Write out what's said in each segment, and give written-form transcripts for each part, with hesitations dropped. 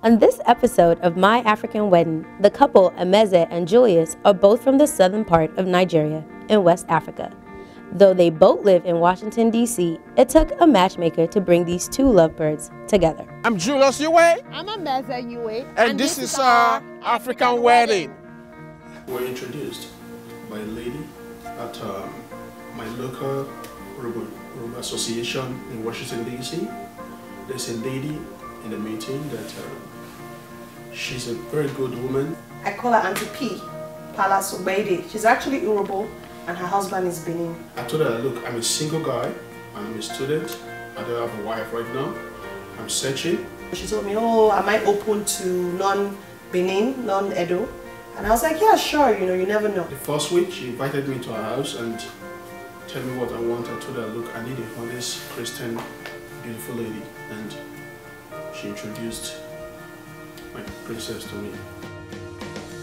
On this episode of My African Wedding, the couple Emeze and Julius are both from the southern part of Nigeria in West Africa. Though they both live in Washington, D.C., it took a matchmaker to bring these two lovebirds together. I'm Julius Yue. I'm Emeze Yue. And this is our African wedding. We're introduced by a lady at my local Yoruba association in Washington, D.C. There's a lady in the meeting that she's a very good woman. I call her Auntie P, Palace Obeide. She's actually Yoruba and her husband is Benin. I told her, look, I'm a single guy and I'm a student. I don't have a wife right now. I'm searching. She told me, oh, am I open to non-Benin, non-Edo? And I was like, yeah, sure, you know, you never know. The first week, she invited me to her house and told me what I want. I told her, look, I need a honest, Christian, beautiful lady. And she introduced my princess to me.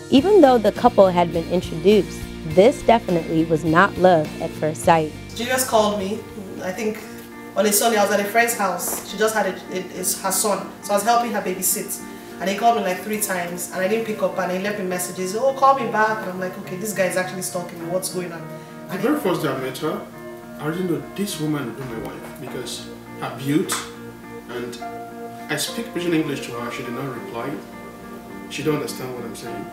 Even though the couple had been introduced, this definitely was not love at first sight. Julius called me, I think on a Sunday. I was at a friend's house. She just had her son, so I was helping her babysit. And he called me like 3 times and I didn't pick up, and he left me messages, oh, call me back. And I'm like, okay, this guy is actually stalking me, what's going on? The very first day I met her, I already know this woman will be my wife because her beauty, and I speak Pidgin English to her. She did not reply. She don't understand what I'm saying.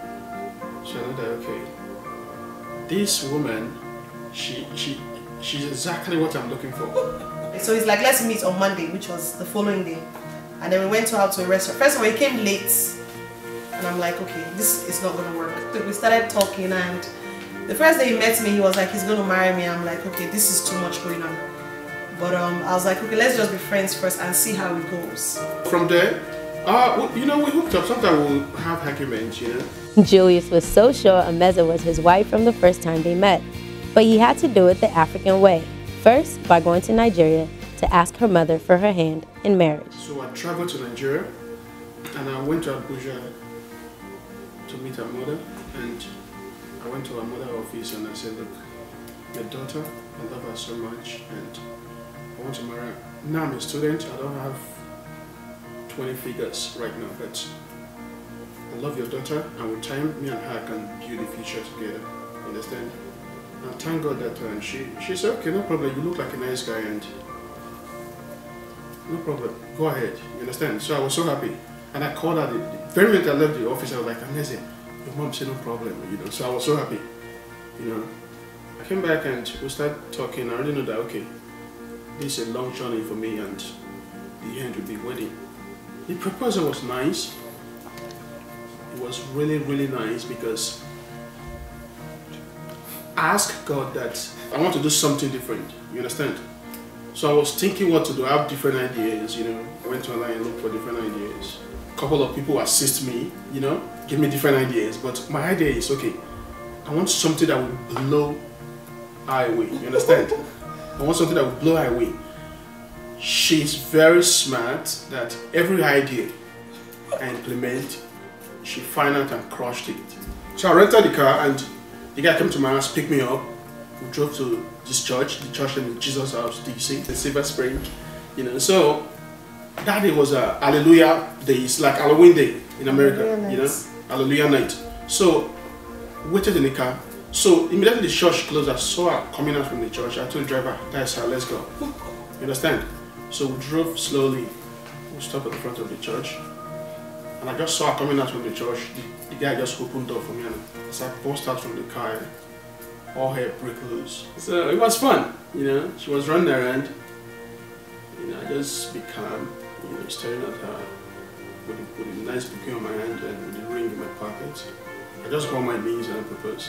So I know that, okay, this woman, she's exactly what I'm looking for. So he's like, let's meet on Monday, which was the following day. And then we went out to a restaurant. First of all, he came late. And I'm like, okay, this is not going to work. So we started talking, and the first day he met me, he was like, he's going to marry me. I'm like, okay, this is too much going on. But I was like, okay, let's just be friends first and see how it goes. From there, you know, we hooked up. Sometimes we'll have arguments, you know. Julius was so sure Emeze was his wife from the first time they met, but he had to do it the African way. First, by going to Nigeria to ask her mother for her hand in marriage. So I traveled to Nigeria and I went to Abuja to meet her mother, and I went to her mother's office and I said, look, my daughter, I love her so much and I want to marry her. Now I'm a student, I don't have 20 figures right now, but I love your daughter, and with time, me and her can build a future together, understand? And thank God that she said, okay, no problem, you look like a nice guy and no problem, go ahead, you understand? So I was so happy. And I called her, the very minute I left the office, I was like, Emeze, your mom said no problem, you know, so I was so happy, you know. I came back and we started talking. I already know that, okay, this is a long journey for me and the end will be wedding. The proposal was nice. It was really, really nice because I asked God that I want to do something different, you understand? So I was thinking what to do. I have different ideas, you know. I went online and looked for different ideas. A couple of people assist me, you know, give me different ideas. But my idea is, okay, I want something that will blow her away, you understand? I want something that will blow her away. She's very smart that every idea I implement, she found out and crushed it. So I rented the car and the guy came to my house, picked me up. We drove to this church, the church in Jesus House, DC, in Silver Spring, you know. So that day was a Hallelujah Day. It's like Halloween Day in America, you know, Hallelujah night. So we waited in the car. So immediately the church closed. I saw her coming out from the church. I told the driver, that's her, let's go. You understand? So we drove slowly. We stopped at the front of the church. And I just saw her coming out from the church. The guy just opened the door for me, and as I burst out from the car, all hell broke loose. So it was fun, you know. She was running around. You know, I just be calm, you know, staring at her with a nice bouquet on my hand and with the ring in my pocket. I just got on my knees and I proposed.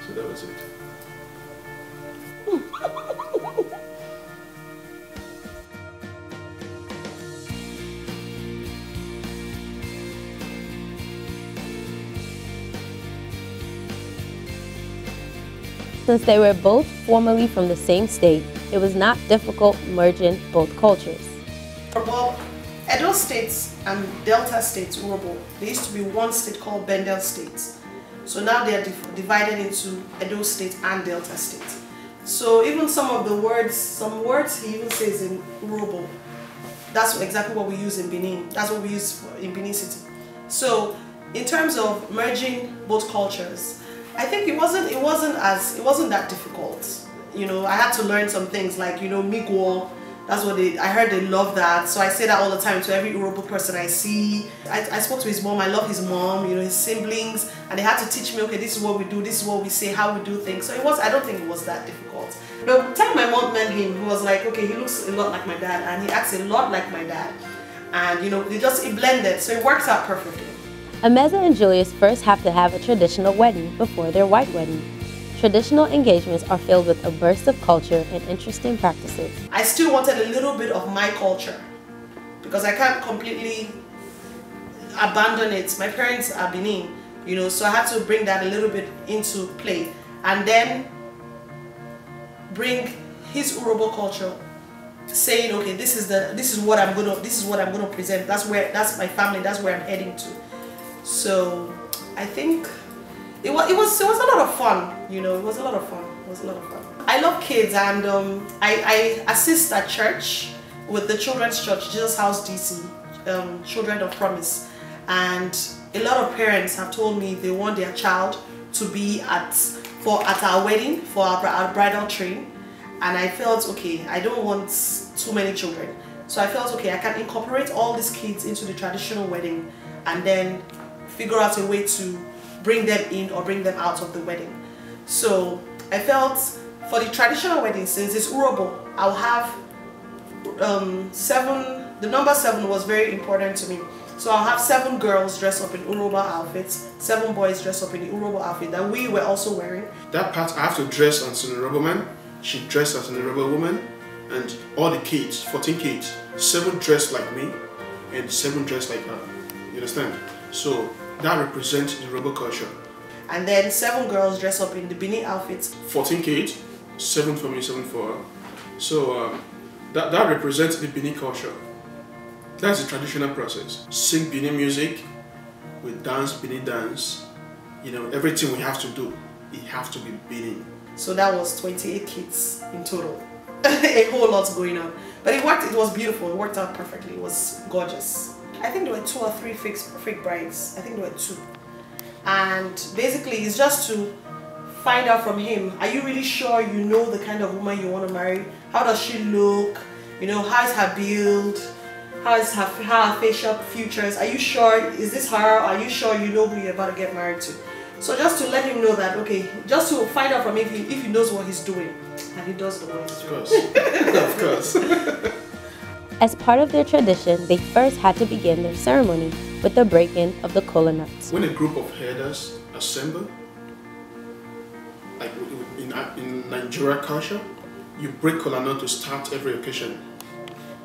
So that was it. Since they were both formerly from the same state, it was not difficult merging both cultures. Well, Edo states and Delta states, Urobo, there used to be one state called Bendel State. So now they are divided into Edo State and Delta State. So even some of the words, some words he even says in Urobo, That's exactly what we use in Benin. That's what we use in Benin City. So in terms of merging both cultures, I think it wasn't that difficult. You know, I had to learn some things like, you know, Migwo. That's what I heard they love that. So I say that all the time to every Urhobo person I see. I spoke to his mom. I love his mom, you know, his siblings, and they had to teach me, okay, this is what we do, this is what we say, how we do things. So I don't think it was that difficult. But the time my mom met him, he was like, okay, he looks a lot like my dad, and he acts a lot like my dad. And, you know, it blended, so it works out perfectly. Emeze and Julius first have to have a traditional wedding before their white wedding. Traditional engagements are filled with a burst of culture and interesting practices. I still wanted a little bit of my culture because I can't completely abandon it. My parents are Benin, you know, so I had to bring that a little bit into play and then bring his Urhobo culture, saying, okay, this is what I'm gonna present. That's my family. That's where I'm heading to. So I think it was a lot of fun, you know. It was a lot of fun. I love kids, and I assist at church with the children's church, Jesus House DC, Children of Promise, and a lot of parents have told me they want their child to be at our wedding, for our bridal train, and I felt, okay, I don't want too many children, so I felt, okay, I can incorporate all these kids into the traditional wedding and then figure out a way to bring them in or bring them out of the wedding. So I felt for the traditional wedding, since it's Urhobo, I'll have 7. The number 7 was very important to me. So I'll have 7 girls dressed up in Urhobo outfits, 7 boys dressed up in the Urhobo outfit that we were also wearing. That part I have to dress as an Urhobo man, she dressed as an Urhobo woman, and all the kids, 14 kids, 7 dressed like me and 7 dressed like her. You understand? So that represents the Urhobo culture. And then 7 girls dress up in the Benin outfits. 14 kids, 7 for me, 7 for her. So that represents the Benin culture. That's the traditional process. Sing Benin music, we dance Benin dance. You know, everything we have to do, it has to be Benin. So that was 28 kids in total. A whole lot going on. But it worked, it was beautiful, it worked out perfectly, it was gorgeous. I think there were 2 or 3 fake brides. I think there were 2. And basically it's just to find out from him, are you really sure you know the kind of woman you want to marry? How does she look? You know, how is her build? How is her facial features? Are you sure? Is this her? Are you sure you know who you're about to get married to? So just to let him know that, okay, just to find out from him if he knows what he's doing. And he does know what he's doing. Of course. Of course. As part of their tradition, they first had to begin their ceremony with the break-in of the kola nuts. When a group of herders assemble, like in Nigeria culture, you break kola nut to start every occasion.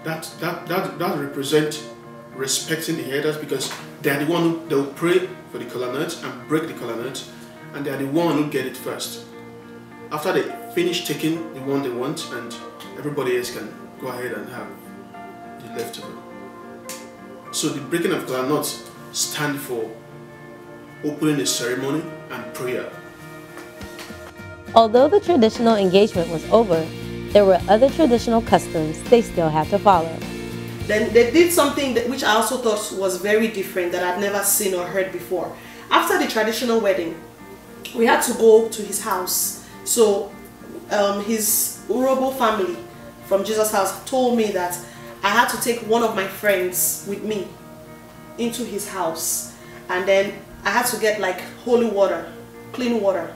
That represents respecting the herders, because they are the one who they'll pray for the kola nut and break the kola nut, and they are the one who get it first. After they finish taking the one they want, and everybody else can go ahead and have the leftover. So the breaking of kola nuts stand for opening the ceremony and prayer. Although the traditional engagement was over, there were other traditional customs they still had to follow. Then they did something which I also thought was very different, that I'd never seen or heard before. After the traditional wedding, we had to go to his house. So his Urhobo family from Jesus House told me that I had to take one of my friends with me into his house, and then I had to get like holy water, clean water.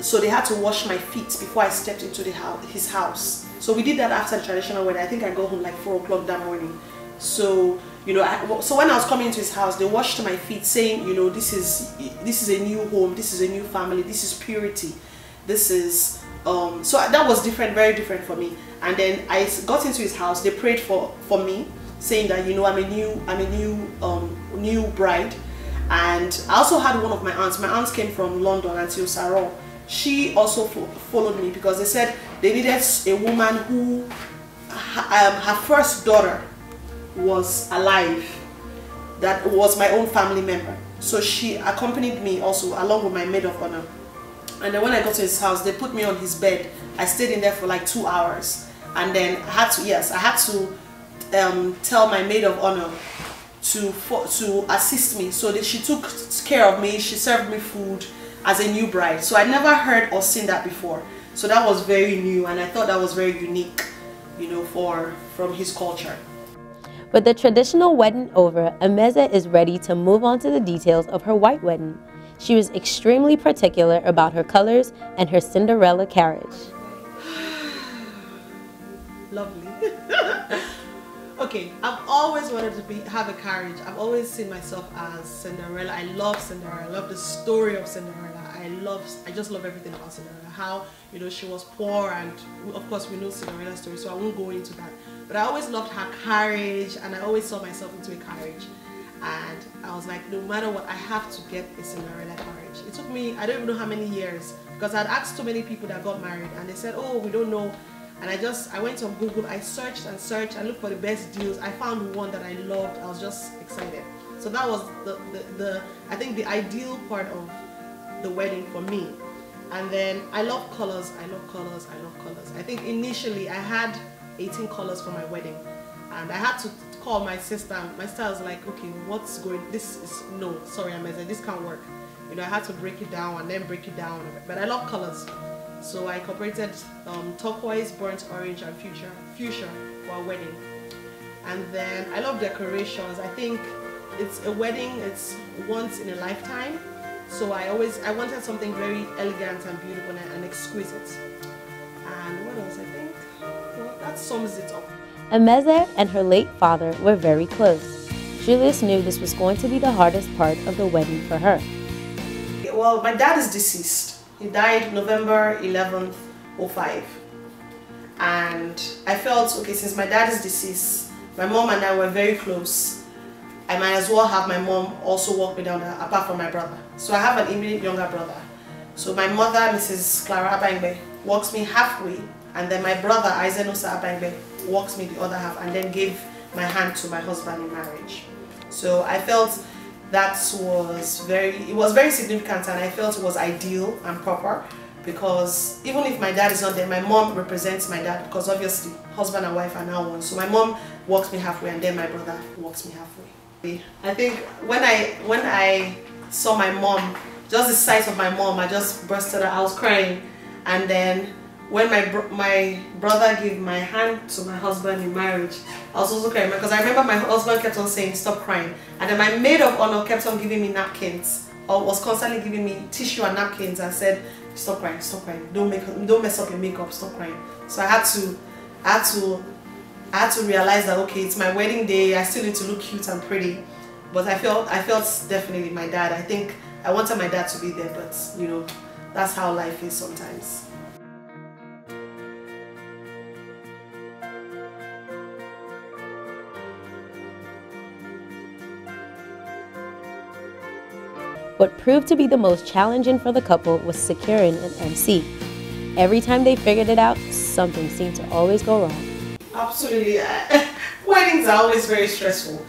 So they had to wash my feet before I stepped into his house. So we did that after the traditional wedding. I think I got home like 4 o'clock that morning. So, you know, so when I was coming into his house, they washed my feet, saying, you know, this is a new home, this is a new family, this is purity, this is so that was different, very different for me. And then I got into his house. They prayed for me, saying that, you know, I'm a new bride. And I also had one of my aunts. My aunts came from London, Auntie Sarah. She also followed me, because they said they needed a woman who her first daughter was alive, that was my own family member. So she accompanied me also, along with my maid of honor. And then when I got to his house, they put me on his bed. I stayed in there for like 2 hours, and then I had to tell my maid of honor to assist me. So that she took care of me. She served me food as a new bride. So I never heard or seen that before. So that was very new, and I thought that was very unique, you know, from his culture. With the traditional wedding over, Emeze is ready to move on to the details of her white wedding. She was extremely particular about her colors and her Cinderella carriage. Lovely. Okay, I've always wanted to have a carriage. I've always seen myself as Cinderella. I love Cinderella. I love the story of Cinderella. I just love everything about Cinderella. How, you know, she was poor, and of course we know Cinderella's story, so I won't go into that. But I always loved her courage, and I always saw myself into a carriage. And I was like, no matter what, I have to get a Cinderella carriage. It took me, I don't even know how many years, because I'd asked so many people that got married, and they said, oh, we don't know. And I went on Google, I searched and searched, I looked for the best deals. I found one that I loved. I was just excited. So that was I think the ideal part of the wedding for me. And then I love colors. I love colors. I love colors. I think initially I had 18 colors for my wedding, and I had to call my sister. My sister was like, okay, what's going, no, sorry, Emeze, this can't work. You know, I had to break it down and then break it down. But I love colors. So I incorporated turquoise, burnt orange, and fuchsia for our wedding. And then I love decorations. I think it's a wedding, it's once in a lifetime. So I wanted something very elegant and beautiful and exquisite. And what else? I think, well, that sums it up. Emeze and her late father were very close. Julius knew this was going to be the hardest part of the wedding for her. Well, my dad is deceased. He died November 11th, 2005. And I felt, okay, since my dad is deceased, my mom and I were very close. I might as well have my mom also walk me down, apart from my brother. So I have an immediate younger brother. So my mother, Mrs. Clara Abangbe, walks me halfway, and then my brother, Aizenosa Abangbe, walks me the other half, and then gave my hand to my husband in marriage. So I felt that was very significant, and I felt it was ideal and proper, because even if my dad is not there, my mom represents my dad, because obviously husband and wife are now one. So my mom walks me halfway, and then my brother walks me halfway. I think when I saw my mom, just the sight of my mom, I just bursted out. I was crying. And then when my brother gave my hand to my husband in marriage, I was also crying, because I remember my husband kept on saying, stop crying. And then my maid of honor kept on giving me napkins, or was constantly giving me tissue and napkins, and said, stop crying, don't mess up your makeup, stop crying. So I had to realize that, okay, it's my wedding day, I still need to look cute and pretty. But I felt definitely my dad. I think I wanted my dad to be there, but you know, that's how life is sometimes. What proved to be the most challenging for the couple was securing an MC. Every time they figured it out, something seemed to always go wrong. Absolutely. Weddings are always very stressful.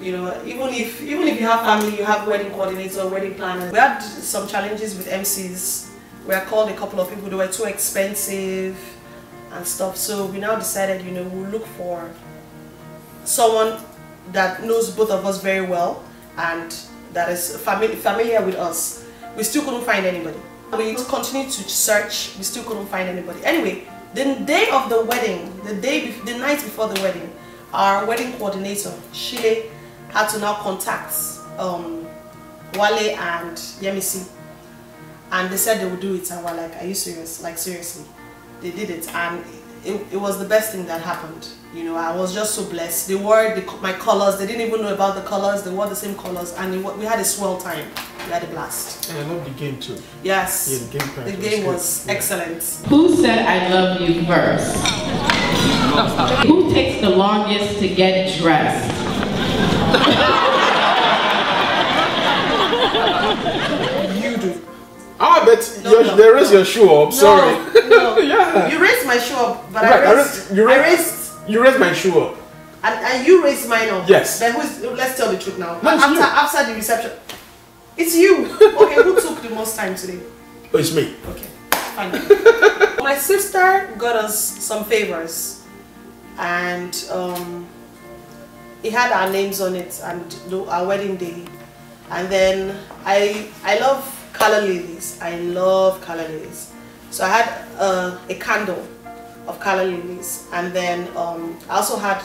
You know, even if you have family, you have wedding coordinator, wedding planners. We had some challenges with MCs. We had called a couple of people, they were too expensive and stuff. So we now decided, you know, we'll look for someone that knows both of us very well and that is familiar with us. We still couldn't find anybody. We continued to search, we still couldn't find anybody. Anyway, the day of the wedding, the night before the wedding, our wedding coordinator, Shile, had to now contact Wale and Yemisi, and they said they would do it, and we're like, are you serious? Like, seriously. They did it, and it was the best thing that happened. You know, I was just so blessed. They wore my colors, they didn't even know about the colors, they wore the same colors, and we had a swell time. We had a blast. And I love the game too. Yes, yeah, the game was excellent. Who said I love you first? Who takes the longest to get dressed? You do. Ah, but they raised your shoe up, sorry. No, yeah. You raised my shoe up, but right, you raised my shoe up. And you raised mine up. Yes. Then let's tell the truth now. No, after the reception. It's you. Okay, who took the most time today? Oh, it's me. Okay, fine. My sister got us some favors, and it had our names on it and our wedding day. And then I love colour lilies. I love colour lilies. So I had a candle of colour lilies, and then I also had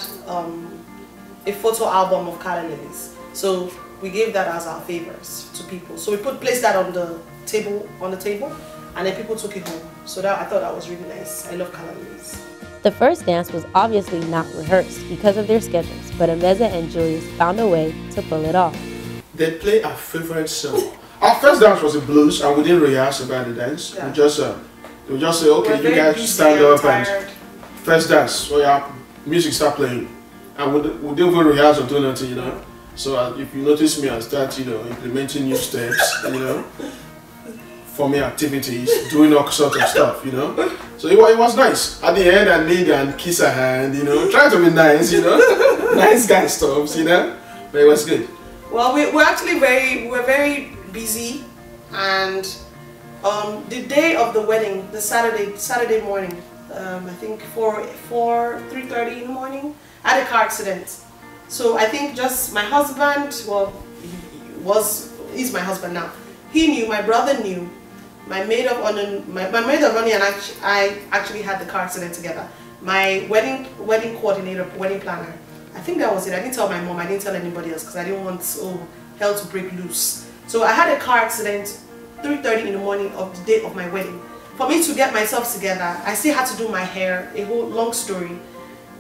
a photo album of colour lilies. So we gave that as our favors to people. So we placed that on the table, and then people took it home. So that I thought that was really nice. I love colour lilies. The first dance was obviously not rehearsed because of their schedules, but Emeze and Julius found a way to pull it off. They play our favorite song. Our first dance was a blues, and we didn't rehearse about the dance. Yeah. We just say, okay, you guys stand up and first dance. So yeah, music start playing, and we didn't even rehearse or do nothing, you know. So if you notice me, I start, you know, implementing new steps, you know, forming activities, doing all sorts of stuff, you know. So it was nice. At the end, I kneel and kiss her hand, you know, try to be nice, you know, nice guy stuff, you know. But it was good. Well, we're actually very busy, and the day of the wedding, the Saturday morning, I think 3:30 in the morning, I had a car accident. So I think just my husband, well, he's my husband now. He knew, my brother knew, my maid of honor, my maid of honor and I actually had the car accident together. My wedding coordinator, wedding planner, I think that was it. I didn't tell my mom, I didn't tell anybody else because I didn't want hell to break loose. So I had a car accident 3:30 in the morning of the day of my wedding. For me to get myself together, I still had to do my hair, a whole long story.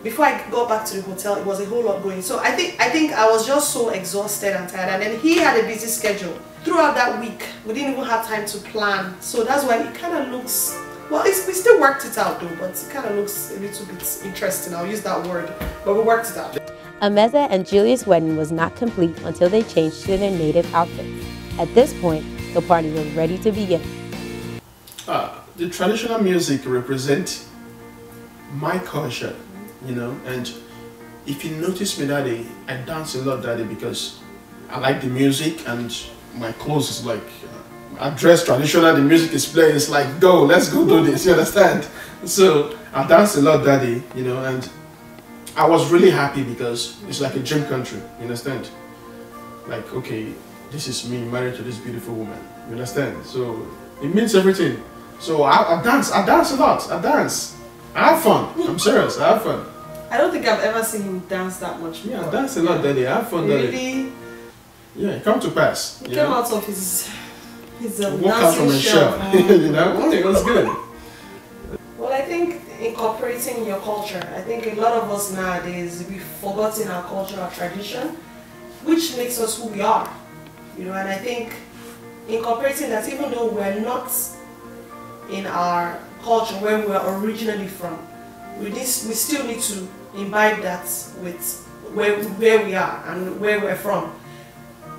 Before I got back to the hotel, it was a whole lot going. So I think I was just so exhausted and tired. And then he had a busy schedule. Throughout that week, we didn't even have time to plan. So that's why it kind of looks, well, we still worked it out though, but it kind of looks a little bit interesting. I'll use that word, but we worked it out. Emeze and Julius' wedding was not complete until they changed to their native outfits. At this point, the party was ready to begin. The traditional music represents my culture, you know, and if you notice me that day, I dance a lot that day because I like the music, and my clothes is like, I dress traditional, the music is playing, it's like, go, let's go do this, you understand? So I danced a lot that day, you know, and I was really happy because it's like a dream country, you understand? Like, okay, this is me married to this beautiful woman, you understand? So it means everything. So I dance a lot, I dance. I have fun, I'm serious, I have fun. I don't think I've ever seen him dance that much before. Yeah, I dance a lot that day, I have fun that day. Really? Yeah, it come to pass. He came out of his walk out from a shell, you know? It was good. Well, I think incorporating your culture, I think a lot of us nowadays, we've forgotten our culture, our tradition, which makes us who we are. You know, and I think incorporating that, even though we're not in our culture where we are originally from, we still need to imbibe that with where we are and where we're from.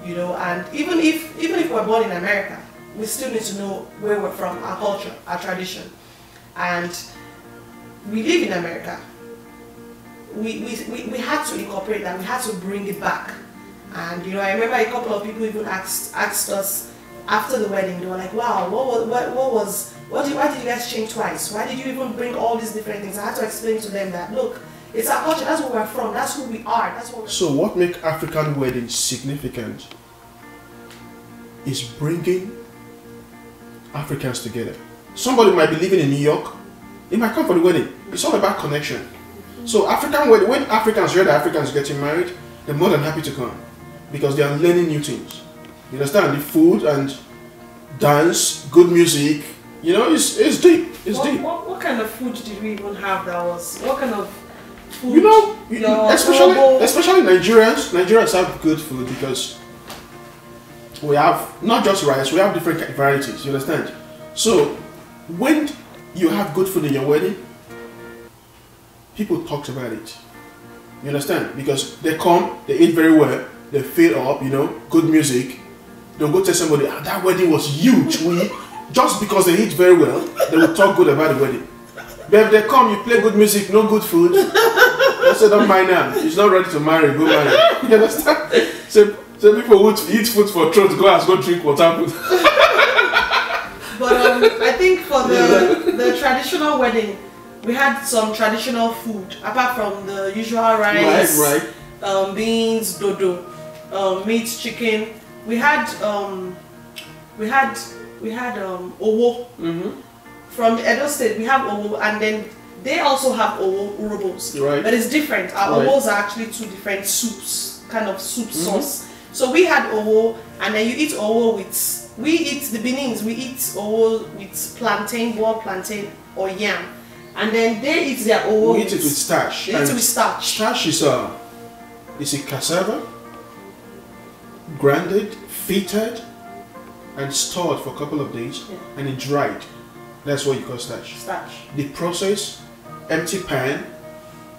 You know, and even if we're born in America, we still need to know where we're from, our culture, our tradition. And we live in America. We had to incorporate that, we had to bring it back. And you know, I remember a couple of people even asked us after the wedding, they were like, wow, why did you guys change twice? Why did you even bring all these different things? I had to explain to them that, look, it's our culture, that's where we're from, that's who we are, that's what we're. So what makes African weddings significant is bringing Africans together. Somebody might be living in New York, they might come for the wedding. It's all about connection. So African wedding, when Africans hear that Africans getting married, they're more than happy to come because they are learning new things. You understand? The food and dance, good music, you know, it's deep. It's deep. What kind of food did we even have that was, what kind of food? You know, especially Nigerians have good food because we have not just rice, we have different varieties, you understand? So when you have good food in your wedding, people talk about it. You understand? Because they come, they eat very well, they fill up, you know, good music. They'll go tell somebody, that wedding was huge. Just because they eat very well, they will talk good about the wedding. But if they come, you play good music, no good food, they say, don't mind her. She's not ready to marry, go marry. You understand? So people would eat food for throat, go drink water. But I think for the traditional wedding, we had some traditional food, apart from the usual rice. Right. beans, dodo, meat, chicken. We had owo. From Edo State. We have owo, and then they also have owo urobos. Right. But it's different. Our Right. owos are actually two different soups, kind of soup sauce. So we had owo, and then you eat owo with. We eat the Benins. We eat owo with plantain, boiled plantain or yam, and then they eat their owo. We eat it with starch. They eat it with starch. Starch is a cassava, grounded, fettered, and stored for a couple of days, and then dried. That's what you call starch. Starch. The process: empty pan,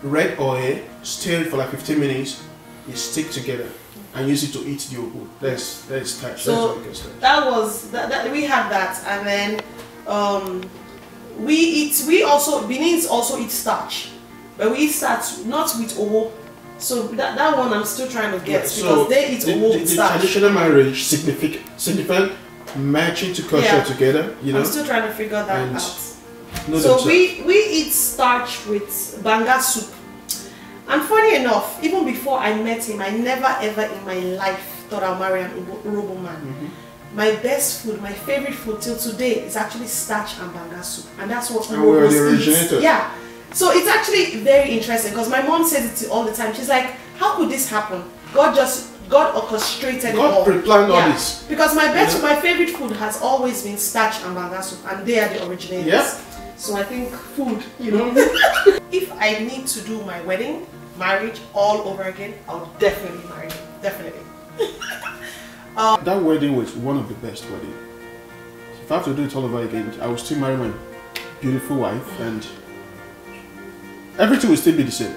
red oil, stir it for like 15 minutes. You stick together and use it to eat the owo. That's starch. So that's what you call starch. that was that we had that, and then we also Benins also eat starch, but we eat starch not with owo. So that one I'm still trying to get, because they eat owo with starch. The traditional marriage significant matching to culture together. You know. I'm still trying to figure that out. So we eat starch with banga soup. And funny enough, even before I met him, I never ever in my life thought I'll marry an Urobo man. My best food, my favorite food till today is actually starch and banga soup. And that's what we're the Urobos originator. eat. Yeah. So it's actually very interesting, because my mom says it all the time. She's like, how could this happen? God orchestrated it all. God pre-planned all this. Because my favorite food has always been starch and banga soup, and they are the originators. Yeah. So I think food, you know. If I need to do my wedding, marriage all over again, I'll definitely marry him. Definitely. That wedding was one of the best weddings. If I have to do it all over again, I will still marry my beautiful wife, and everything will still be the same.